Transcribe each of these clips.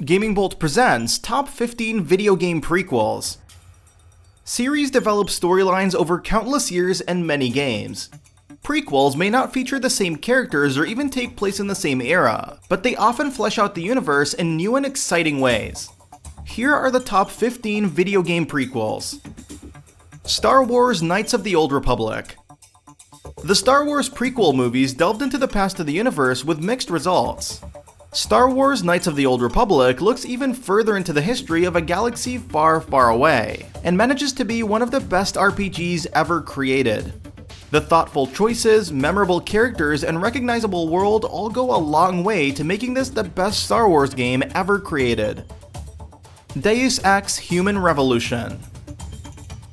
Gaming Bolt presents Top 15 Video Game Prequels. Series develop storylines over countless years and many games. Prequels may not feature the same characters or even take place in the same era, but they often flesh out the universe in new and exciting ways. Here are the top 15 video game prequels. Star Wars: Knights of the Old Republic. The Star Wars prequel movies delved into the past of the universe with mixed results. Star Wars: Knights of the Old Republic looks even further into the history of a galaxy far, far away, and manages to be one of the best RPGs ever created. The thoughtful choices, memorable characters, and recognizable world all go a long way to making this the best Star Wars game ever created. Deus Ex: Human Revolution.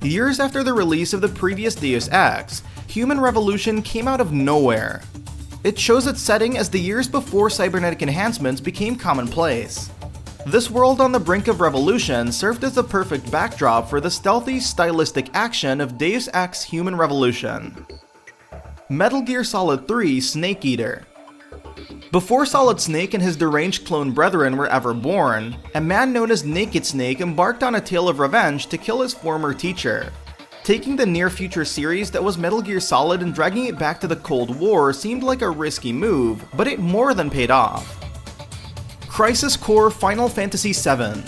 Years after the release of the previous Deus Ex, Human Revolution came out of nowhere. It shows its setting as the years before cybernetic enhancements became commonplace. This world on the brink of revolution served as the perfect backdrop for the stealthy, stylistic action of Deus Ex: Human Revolution. Metal Gear Solid 3: Snake Eater. Before Solid Snake and his deranged clone brethren were ever born, a man known as Naked Snake embarked on a tale of revenge to kill his former teacher. Taking the near-future series that was Metal Gear Solid and dragging it back to the Cold War seemed like a risky move, but it more than paid off. Crisis Core Final Fantasy VII.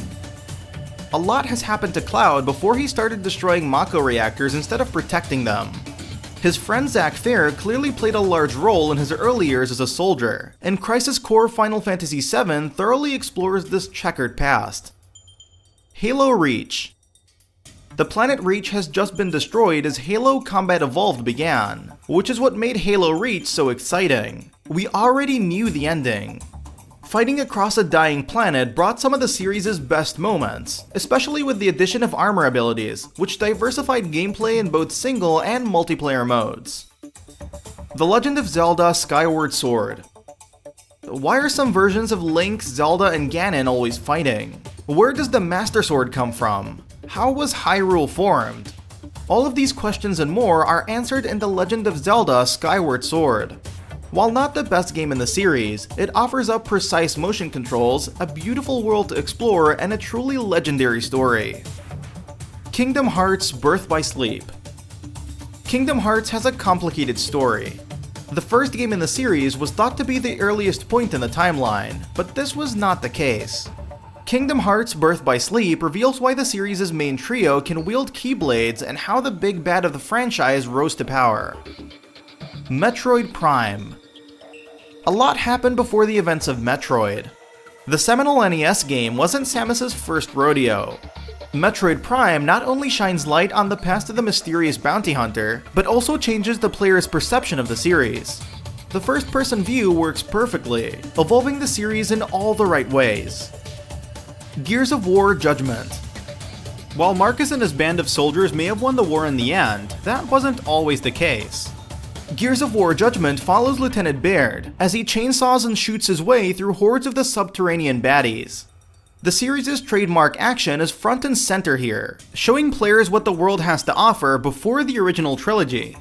A lot has happened to Cloud before he started destroying Mako reactors instead of protecting them. His friend Zack Fair clearly played a large role in his early years as a soldier, and Crisis Core Final Fantasy VII thoroughly explores this checkered past. Halo Reach. The planet Reach has just been destroyed as Halo Combat Evolved began, which is what made Halo Reach so exciting. We already knew the ending. Fighting across a dying planet brought some of the series' best moments, especially with the addition of armor abilities, which diversified gameplay in both single and multiplayer modes. The Legend of Zelda: Skyward Sword. Why are some versions of Link, Zelda, and Ganon always fighting? Where does the Master Sword come from? How was Hyrule formed? All of these questions and more are answered in The Legend of Zelda: Skyward Sword. While not the best game in the series, it offers up precise motion controls, a beautiful world to explore, and a truly legendary story. Kingdom Hearts: Birth by Sleep. Kingdom Hearts has a complicated story. The first game in the series was thought to be the earliest point in the timeline, but this was not the case. Kingdom Hearts: Birth by Sleep reveals why the series' main trio can wield Keyblades and how the big bad of the franchise rose to power. Metroid Prime. A lot happened before the events of Metroid. The seminal NES game wasn't Samus's first rodeo. Metroid Prime not only shines light on the past of the mysterious bounty hunter, but also changes the player's perception of the series. The first-person view works perfectly, evolving the series in all the right ways. Gears of War: Judgment. While Marcus and his band of soldiers may have won the war in the end, that wasn't always the case. Gears of War: Judgment follows Lieutenant Baird as he chainsaws and shoots his way through hordes of the subterranean baddies. The series' trademark action is front and center here, showing players what the world has to offer before the original trilogy.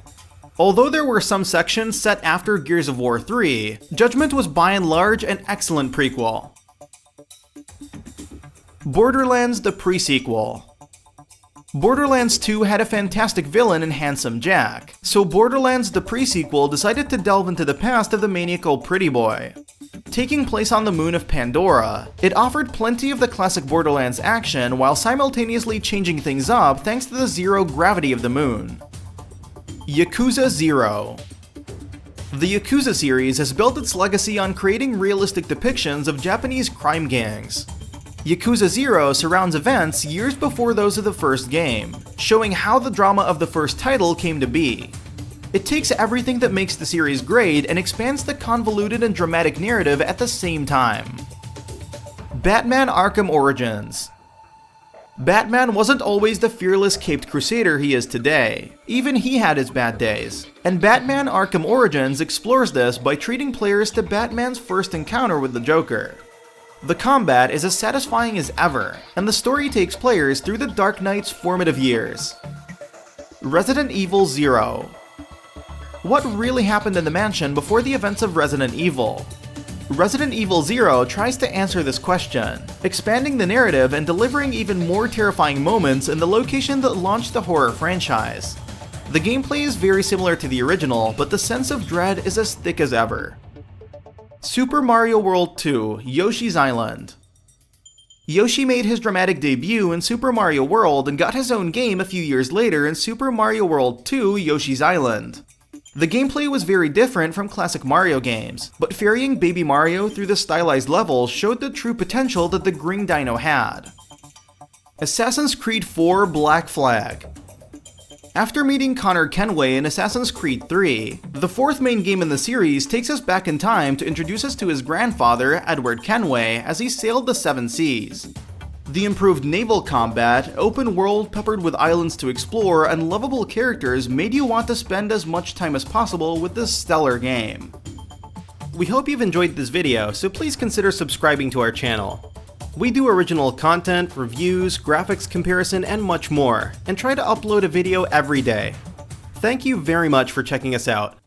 Although there were some sections set after Gears of War 3, Judgment was by and large an excellent prequel. Borderlands: The Pre-Sequel. Borderlands 2 had a fantastic villain in Handsome Jack, so Borderlands: The Pre-Sequel decided to delve into the past of the maniacal Pretty Boy. Taking place on the moon of Pandora, it offered plenty of the classic Borderlands action while simultaneously changing things up thanks to the zero gravity of the moon. Yakuza 0. The Yakuza series has built its legacy on creating realistic depictions of Japanese crime gangs. Yakuza 0 surrounds events years before those of the first game, showing how the drama of the first title came to be. It takes everything that makes the series great and expands the convoluted and dramatic narrative at the same time. Batman: Arkham Origins. Batman wasn't always the fearless caped crusader he is today. Even he had his bad days. And Batman: Arkham Origins explores this by treating players to Batman's first encounter with the Joker. The combat is as satisfying as ever, and the story takes players through the Dark Knight's formative years. Resident Evil 0. What really happened in the mansion before the events of Resident Evil? Resident Evil 0 tries to answer this question, expanding the narrative and delivering even more terrifying moments in the location that launched the horror franchise. The gameplay is very similar to the original, but the sense of dread is as thick as ever. Super Mario World 2: Yoshi's Island. Yoshi made his dramatic debut in Super Mario World and got his own game a few years later in Super Mario World 2: Yoshi's Island. The gameplay was very different from classic Mario games, but ferrying Baby Mario through the stylized levels showed the true potential that the Green Dino had. Assassin's Creed 4: Black Flag. After meeting Connor Kenway in Assassin's Creed 3, the fourth main game in the series takes us back in time to introduce us to his grandfather, Edward Kenway, as he sailed the Seven Seas. The improved naval combat, open world peppered with islands to explore, and lovable characters made you want to spend as much time as possible with this stellar game. We hope you've enjoyed this video, so please consider subscribing to our channel. We do original content, reviews, graphics comparison, and much more, and try to upload a video every day. Thank you very much for checking us out.